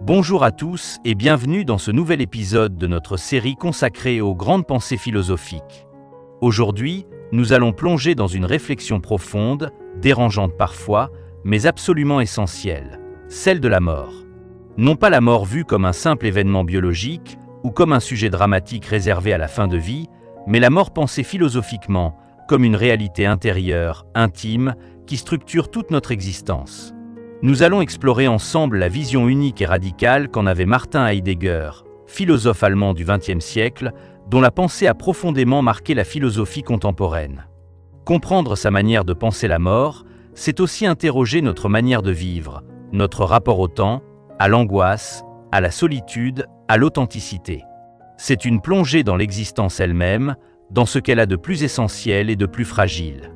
Bonjour à tous et bienvenue dans ce nouvel épisode de notre série consacrée aux grandes pensées philosophiques. Aujourd'hui, nous allons plonger dans une réflexion profonde, dérangeante parfois, mais absolument essentielle, celle de la mort. Non pas la mort vue comme un simple événement biologique ou comme un sujet dramatique réservé à la fin de vie, mais la mort pensée philosophiquement comme une réalité intérieure, intime, qui structure toute notre existence. Nous allons explorer ensemble la vision unique et radicale qu'en avait Martin Heidegger, philosophe allemand du XXe siècle, dont la pensée a profondément marqué la philosophie contemporaine. Comprendre sa manière de penser la mort, c'est aussi interroger notre manière de vivre, notre rapport au temps, à l'angoisse, à la solitude, à l'authenticité. C'est une plongée dans l'existence elle-même, dans ce qu'elle a de plus essentiel et de plus fragile.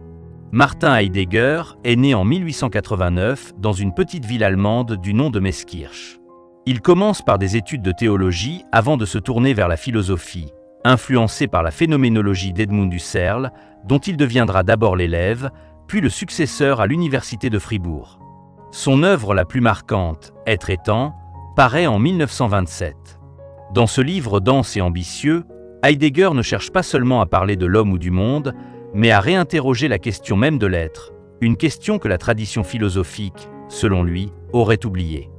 Martin Heidegger est né en 1889 dans une petite ville allemande du nom de Meßkirch. Il commence par des études de théologie avant de se tourner vers la philosophie, influencé par la phénoménologie d'Edmund Husserl, dont il deviendra d'abord l'élève, puis le successeur à l'université de Fribourg. Son œuvre la plus marquante, Être et temps, paraît en 1927. Dans ce livre dense et ambitieux, Heidegger ne cherche pas seulement à parler de l'homme ou du monde, mais à réinterroger la question même de l'être, une question que la tradition philosophique, selon lui, aurait oubliée.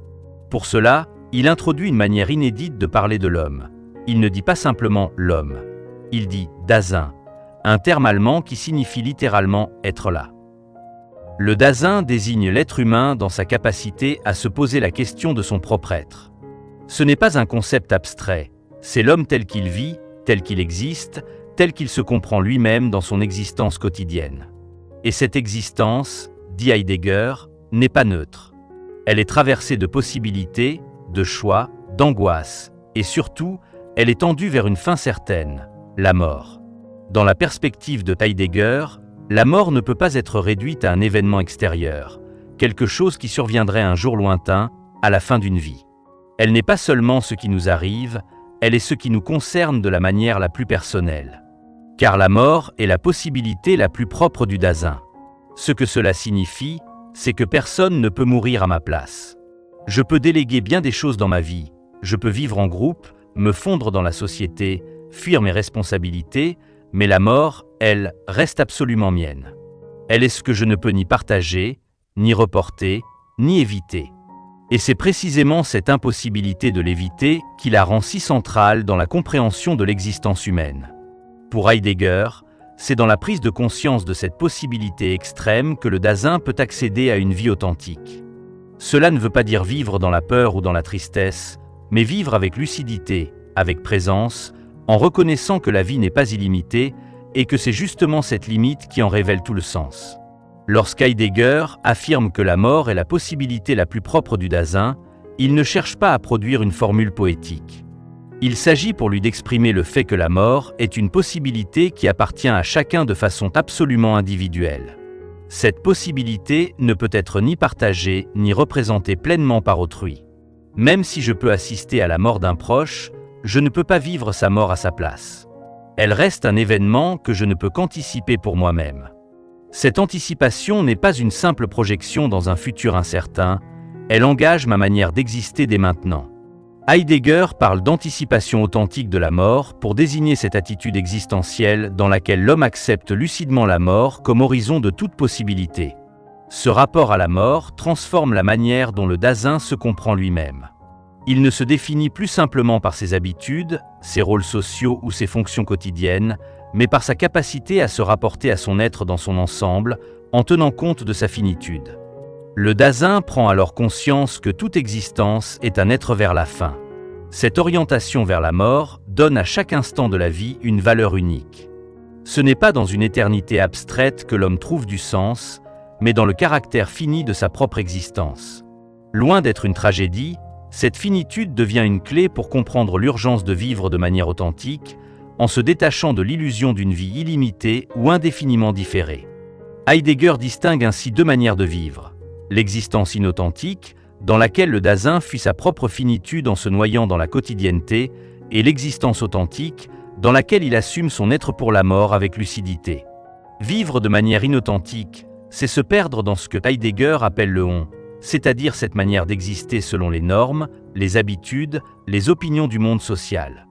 Pour cela, il introduit une manière inédite de parler de l'homme. Il ne dit pas simplement « l'homme », il dit « Dasein », un terme allemand qui signifie littéralement « être là ». Le Dasein désigne l'être humain dans sa capacité à se poser la question de son propre être. Ce n'est pas un concept abstrait, c'est l'homme tel qu'il vit, tel qu'il existe, tel qu'il se comprend lui-même dans son existence quotidienne. Et cette existence, dit Heidegger, n'est pas neutre. Elle est traversée de possibilités, de choix, d'angoisses, et surtout, elle est tendue vers une fin certaine, la mort. Dans la perspective de Heidegger, la mort ne peut pas être réduite à un événement extérieur, quelque chose qui surviendrait un jour lointain, à la fin d'une vie. Elle n'est pas seulement ce qui nous arrive, elle est ce qui nous concerne de la manière la plus personnelle. Car la mort est la possibilité la plus propre du Dasein. Ce que cela signifie, c'est que personne ne peut mourir à ma place. Je peux déléguer bien des choses dans ma vie, je peux vivre en groupe, me fondre dans la société, fuir mes responsabilités, mais la mort, elle, reste absolument mienne. Elle est ce que je ne peux ni partager, ni reporter, ni éviter. Et c'est précisément cette impossibilité de l'éviter qui la rend si centrale dans la compréhension de l'existence humaine. Pour Heidegger, c'est dans la prise de conscience de cette possibilité extrême que le Dasein peut accéder à une vie authentique. Cela ne veut pas dire vivre dans la peur ou dans la tristesse, mais vivre avec lucidité, avec présence, en reconnaissant que la vie n'est pas illimitée et que c'est justement cette limite qui en révèle tout le sens. Lorsqu'Heidegger affirme que la mort est la possibilité la plus propre du Dasein, il ne cherche pas à produire une formule poétique. Il s'agit pour lui d'exprimer le fait que la mort est une possibilité qui appartient à chacun de façon absolument individuelle. Cette possibilité ne peut être ni partagée ni représentée pleinement par autrui. Même si je peux assister à la mort d'un proche, je ne peux pas vivre sa mort à sa place. Elle reste un événement que je ne peux qu'anticiper pour moi-même. Cette anticipation n'est pas une simple projection dans un futur incertain, elle engage ma manière d'exister dès maintenant. Heidegger parle d'anticipation authentique de la mort pour désigner cette attitude existentielle dans laquelle l'homme accepte lucidement la mort comme horizon de toute possibilité. Ce rapport à la mort transforme la manière dont le Dasein se comprend lui-même. Il ne se définit plus simplement par ses habitudes, ses rôles sociaux ou ses fonctions quotidiennes, mais par sa capacité à se rapporter à son être dans son ensemble, en tenant compte de sa finitude. Le Dasein prend alors conscience que toute existence est un être vers la fin. Cette orientation vers la mort donne à chaque instant de la vie une valeur unique. Ce n'est pas dans une éternité abstraite que l'homme trouve du sens, mais dans le caractère fini de sa propre existence. Loin d'être une tragédie, cette finitude devient une clé pour comprendre l'urgence de vivre de manière authentique, en se détachant de l'illusion d'une vie illimitée ou indéfiniment différée. Heidegger distingue ainsi deux manières de vivre. L'existence inauthentique, dans laquelle le Dasein fuit sa propre finitude en se noyant dans la quotidienneté, et l'existence authentique, dans laquelle il assume son être pour la mort avec lucidité. Vivre de manière inauthentique, c'est se perdre dans ce que Heidegger appelle le on, c'est-à-dire cette manière d'exister selon les normes, les habitudes, les opinions du monde social.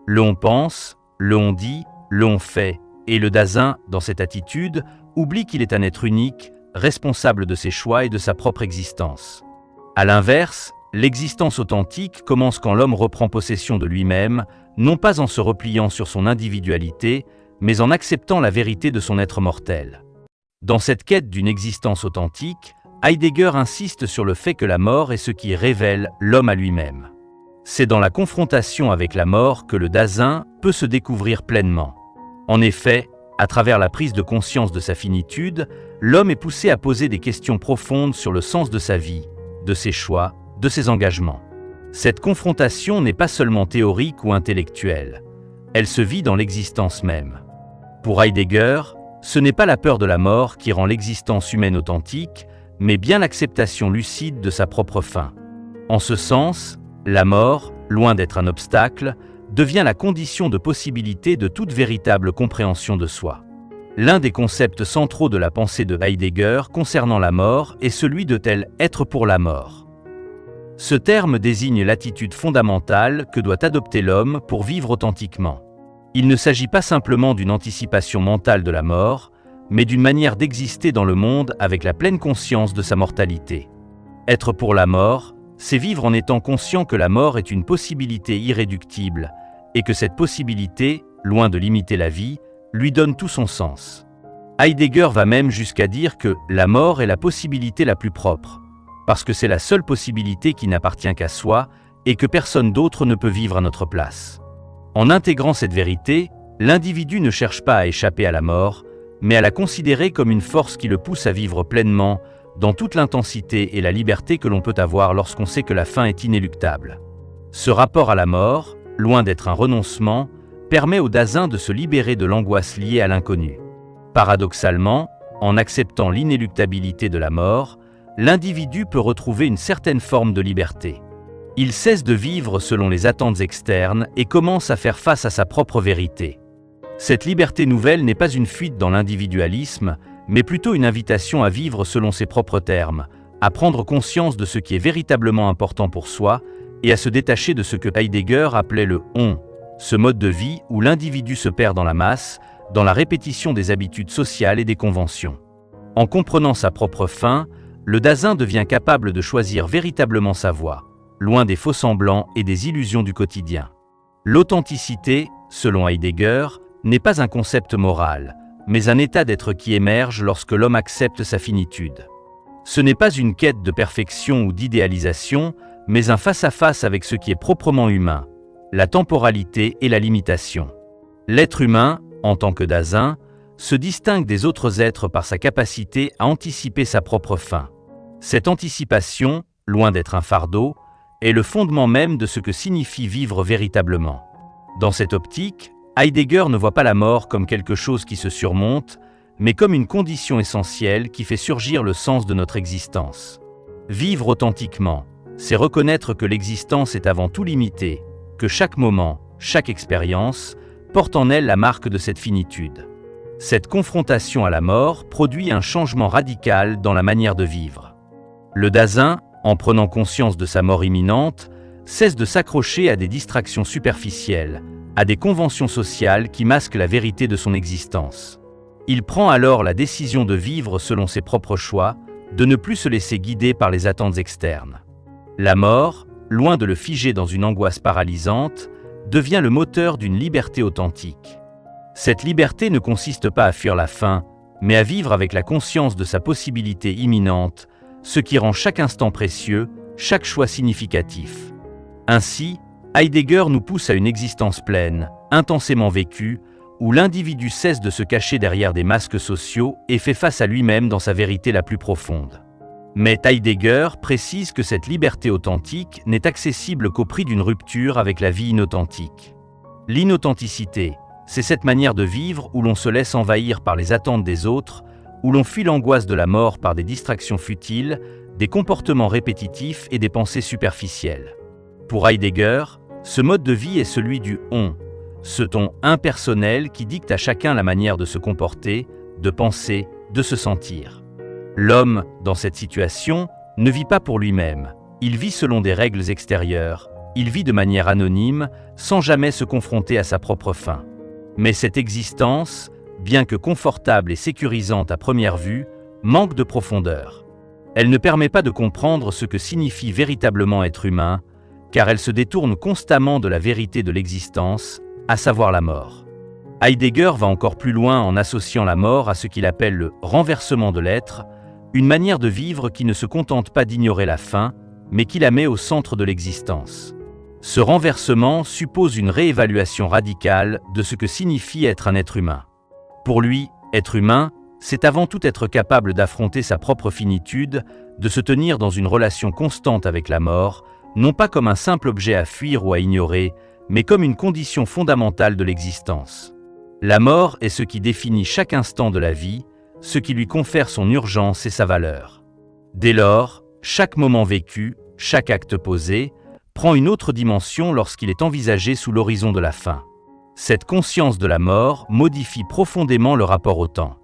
Le on pense, le on dit, le on fait, et le Dasein, dans cette attitude, oublie qu'il est un être unique, responsable de ses choix et de sa propre existence. À l'inverse, l'existence authentique commence quand l'homme reprend possession de lui-même, non pas en se repliant sur son individualité, mais en acceptant la vérité de son être mortel. Dans cette quête d'une existence authentique, Heidegger insiste sur le fait que la mort est ce qui révèle l'homme à lui-même. C'est dans la confrontation avec la mort que le Dasein peut se découvrir pleinement. En effet, à travers la prise de conscience de sa finitude, l'homme est poussé à poser des questions profondes sur le sens de sa vie, de ses choix, de ses engagements. Cette confrontation n'est pas seulement théorique ou intellectuelle, elle se vit dans l'existence même. Pour Heidegger, ce n'est pas la peur de la mort qui rend l'existence humaine authentique, mais bien l'acceptation lucide de sa propre fin. En ce sens, la mort, loin d'être un obstacle, devient la condition de possibilité de toute véritable compréhension de soi. L'un des concepts centraux de la pensée de Heidegger concernant la mort est celui de tel être pour la mort. Ce terme désigne l'attitude fondamentale que doit adopter l'homme pour vivre authentiquement. Il ne s'agit pas simplement d'une anticipation mentale de la mort, mais d'une manière d'exister dans le monde avec la pleine conscience de sa mortalité. Être pour la mort, c'est vivre en étant conscient que la mort est une possibilité irréductible et que cette possibilité, loin de limiter la vie, lui donne tout son sens. Heidegger va même jusqu'à dire que la mort est la possibilité la plus propre, parce que c'est la seule possibilité qui n'appartient qu'à soi et que personne d'autre ne peut vivre à notre place. En intégrant cette vérité, l'individu ne cherche pas à échapper à la mort, mais à la considérer comme une force qui le pousse à vivre pleinement, dans toute l'intensité et la liberté que l'on peut avoir lorsqu'on sait que la fin est inéluctable. Ce rapport à la mort, loin d'être un renoncement, permet au Dasein de se libérer de l'angoisse liée à l'inconnu. Paradoxalement, en acceptant l'inéluctabilité de la mort, l'individu peut retrouver une certaine forme de liberté. Il cesse de vivre selon les attentes externes et commence à faire face à sa propre vérité. Cette liberté nouvelle n'est pas une fuite dans l'individualisme, mais plutôt une invitation à vivre selon ses propres termes, à prendre conscience de ce qui est véritablement important pour soi et à se détacher de ce que Heidegger appelait le « on », ce mode de vie où l'individu se perd dans la masse, dans la répétition des habitudes sociales et des conventions. En comprenant sa propre fin, le Dasein devient capable de choisir véritablement sa voie, loin des faux-semblants et des illusions du quotidien. L'authenticité, selon Heidegger, n'est pas un concept moral, mais un état d'être qui émerge lorsque l'homme accepte sa finitude. Ce n'est pas une quête de perfection ou d'idéalisation, mais un face-à-face avec ce qui est proprement humain, la temporalité et la limitation. L'être humain, en tant que Dasein, se distingue des autres êtres par sa capacité à anticiper sa propre fin. Cette anticipation, loin d'être un fardeau, est le fondement même de ce que signifie vivre véritablement. Dans cette optique, Heidegger ne voit pas la mort comme quelque chose qui se surmonte, mais comme une condition essentielle qui fait surgir le sens de notre existence. Vivre authentiquement, c'est reconnaître que l'existence est avant tout limitée, que chaque moment, chaque expérience, porte en elle la marque de cette finitude. Cette confrontation à la mort produit un changement radical dans la manière de vivre. Le Dasein, en prenant conscience de sa mort imminente, cesse de s'accrocher à des distractions superficielles, à des conventions sociales qui masquent la vérité de son existence. Il prend alors la décision de vivre selon ses propres choix, de ne plus se laisser guider par les attentes externes. La mort, loin de le figer dans une angoisse paralysante, devient le moteur d'une liberté authentique. Cette liberté ne consiste pas à fuir la fin, mais à vivre avec la conscience de sa possibilité imminente, ce qui rend chaque instant précieux, chaque choix significatif. Ainsi, Heidegger nous pousse à une existence pleine, intensément vécue, où l'individu cesse de se cacher derrière des masques sociaux et fait face à lui-même dans sa vérité la plus profonde. Mais Heidegger précise que cette liberté authentique n'est accessible qu'au prix d'une rupture avec la vie inauthentique. L'inauthenticité, c'est cette manière de vivre où l'on se laisse envahir par les attentes des autres, où l'on fuit l'angoisse de la mort par des distractions futiles, des comportements répétitifs et des pensées superficielles. Pour Heidegger, ce mode de vie est celui du « on », ce ton impersonnel qui dicte à chacun la manière de se comporter, de penser, de se sentir. L'homme, dans cette situation, ne vit pas pour lui-même, il vit selon des règles extérieures, il vit de manière anonyme, sans jamais se confronter à sa propre fin. Mais cette existence, bien que confortable et sécurisante à première vue, manque de profondeur. Elle ne permet pas de comprendre ce que signifie véritablement être humain, car elle se détourne constamment de la vérité de l'existence, à savoir la mort. Heidegger va encore plus loin en associant la mort à ce qu'il appelle le renversement de l'être, une manière de vivre qui ne se contente pas d'ignorer la fin, mais qui la met au centre de l'existence. Ce renversement suppose une réévaluation radicale de ce que signifie être un être humain. Pour lui, être humain, c'est avant tout être capable d'affronter sa propre finitude, de se tenir dans une relation constante avec la mort, non pas comme un simple objet à fuir ou à ignorer, mais comme une condition fondamentale de l'existence. La mort est ce qui définit chaque instant de la vie, ce qui lui confère son urgence et sa valeur. Dès lors, chaque moment vécu, chaque acte posé, prend une autre dimension lorsqu'il est envisagé sous l'horizon de la fin. Cette conscience de la mort modifie profondément le rapport au temps.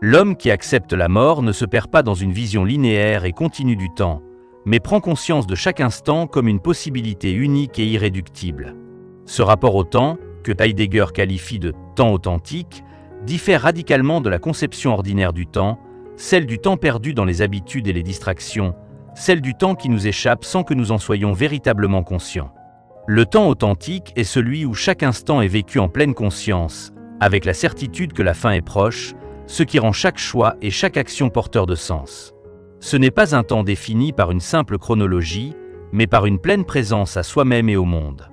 L'homme qui accepte la mort ne se perd pas dans une vision linéaire et continue du temps, mais prend conscience de chaque instant comme une possibilité unique et irréductible. Ce rapport au temps, que Heidegger qualifie de « temps authentique », diffère radicalement de la conception ordinaire du temps, celle du temps perdu dans les habitudes et les distractions, celle du temps qui nous échappe sans que nous en soyons véritablement conscients. Le temps authentique est celui où chaque instant est vécu en pleine conscience, avec la certitude que la fin est proche, ce qui rend chaque choix et chaque action porteur de sens. Ce n'est pas un temps défini par une simple chronologie, mais par une pleine présence à soi-même et au monde.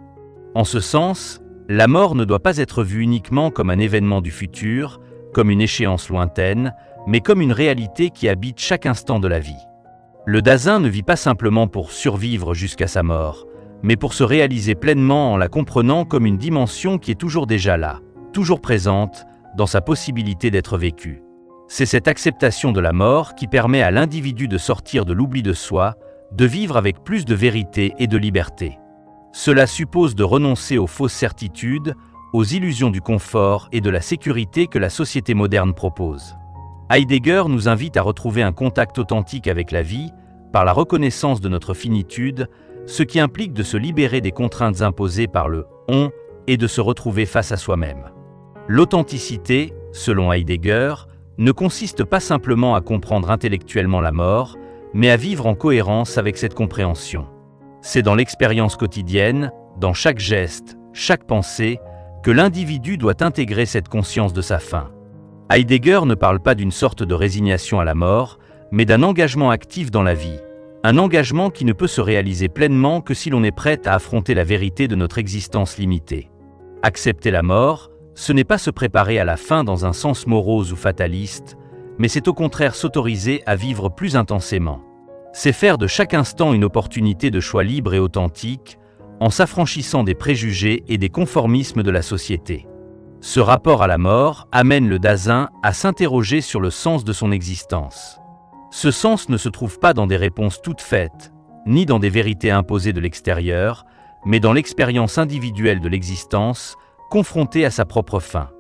En ce sens, la mort ne doit pas être vue uniquement comme un événement du futur, comme une échéance lointaine, mais comme une réalité qui habite chaque instant de la vie. Le Dasein ne vit pas simplement pour survivre jusqu'à sa mort, mais pour se réaliser pleinement en la comprenant comme une dimension qui est toujours déjà là, toujours présente, dans sa possibilité d'être vécue. C'est cette acceptation de la mort qui permet à l'individu de sortir de l'oubli de soi, de vivre avec plus de vérité et de liberté. Cela suppose de renoncer aux fausses certitudes, aux illusions du confort et de la sécurité que la société moderne propose. Heidegger nous invite à retrouver un contact authentique avec la vie, par la reconnaissance de notre finitude, ce qui implique de se libérer des contraintes imposées par le « on » et de se retrouver face à soi-même. L'authenticité, selon Heidegger, ne consiste pas simplement à comprendre intellectuellement la mort, mais à vivre en cohérence avec cette compréhension. C'est dans l'expérience quotidienne, dans chaque geste, chaque pensée, que l'individu doit intégrer cette conscience de sa fin. Heidegger ne parle pas d'une sorte de résignation à la mort, mais d'un engagement actif dans la vie, un engagement qui ne peut se réaliser pleinement que si l'on est prêt à affronter la vérité de notre existence limitée. Accepter la mort, ce n'est pas se préparer à la fin dans un sens morose ou fataliste, mais c'est au contraire s'autoriser à vivre plus intensément. C'est faire de chaque instant une opportunité de choix libre et authentique, en s'affranchissant des préjugés et des conformismes de la société. Ce rapport à la mort amène le Dasein à s'interroger sur le sens de son existence. Ce sens ne se trouve pas dans des réponses toutes faites, ni dans des vérités imposées de l'extérieur, mais dans l'expérience individuelle de l'existence, confrontée à sa propre fin.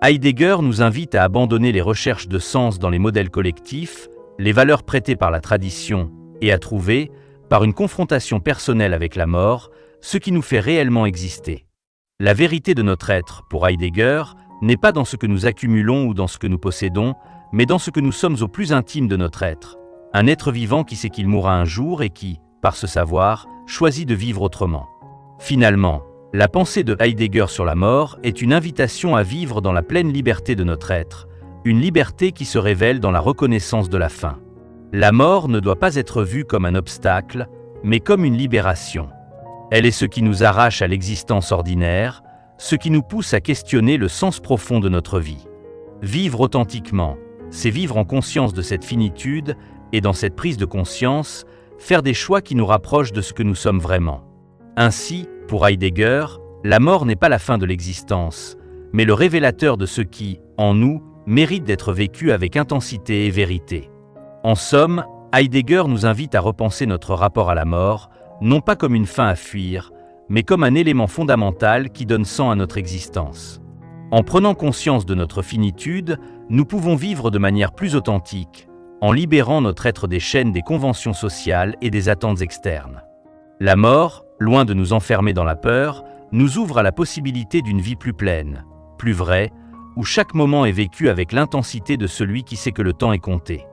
Heidegger nous invite à abandonner les recherches de sens dans les modèles collectifs, les valeurs prêtées par la tradition, et à trouver, par une confrontation personnelle avec la mort, ce qui nous fait réellement exister. La vérité de notre être, pour Heidegger, n'est pas dans ce que nous accumulons ou dans ce que nous possédons, mais dans ce que nous sommes au plus intime de notre être. Un être vivant qui sait qu'il mourra un jour et qui, par ce savoir, choisit de vivre autrement. Finalement, la pensée de Heidegger sur la mort est une invitation à vivre dans la pleine liberté de notre être, une liberté qui se révèle dans la reconnaissance de la fin. La mort ne doit pas être vue comme un obstacle, mais comme une libération. Elle est ce qui nous arrache à l'existence ordinaire, ce qui nous pousse à questionner le sens profond de notre vie. Vivre authentiquement, c'est vivre en conscience de cette finitude et dans cette prise de conscience, faire des choix qui nous rapprochent de ce que nous sommes vraiment. Ainsi, pour Heidegger, la mort n'est pas la fin de l'existence, mais le révélateur de ce qui, en nous, mérite d'être vécu avec intensité et vérité. En somme, Heidegger nous invite à repenser notre rapport à la mort, non pas comme une fin à fuir, mais comme un élément fondamental qui donne sens à notre existence. En prenant conscience de notre finitude, nous pouvons vivre de manière plus authentique, en libérant notre être des chaînes des conventions sociales et des attentes externes. La mort, loin de nous enfermer dans la peur, nous ouvre à la possibilité d'une vie plus pleine, plus vraie, où chaque moment est vécu avec l'intensité de celui qui sait que le temps est compté.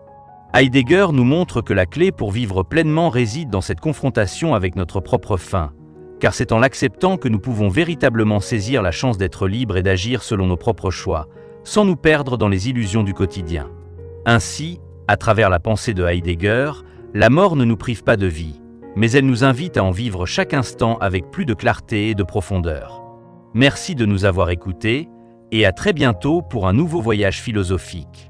Heidegger nous montre que la clé pour vivre pleinement réside dans cette confrontation avec notre propre fin, car c'est en l'acceptant que nous pouvons véritablement saisir la chance d'être libres et d'agir selon nos propres choix, sans nous perdre dans les illusions du quotidien. Ainsi, à travers la pensée de Heidegger, la mort ne nous prive pas de vie, mais elle nous invite à en vivre chaque instant avec plus de clarté et de profondeur. Merci de nous avoir écoutés, et à très bientôt pour un nouveau voyage philosophique.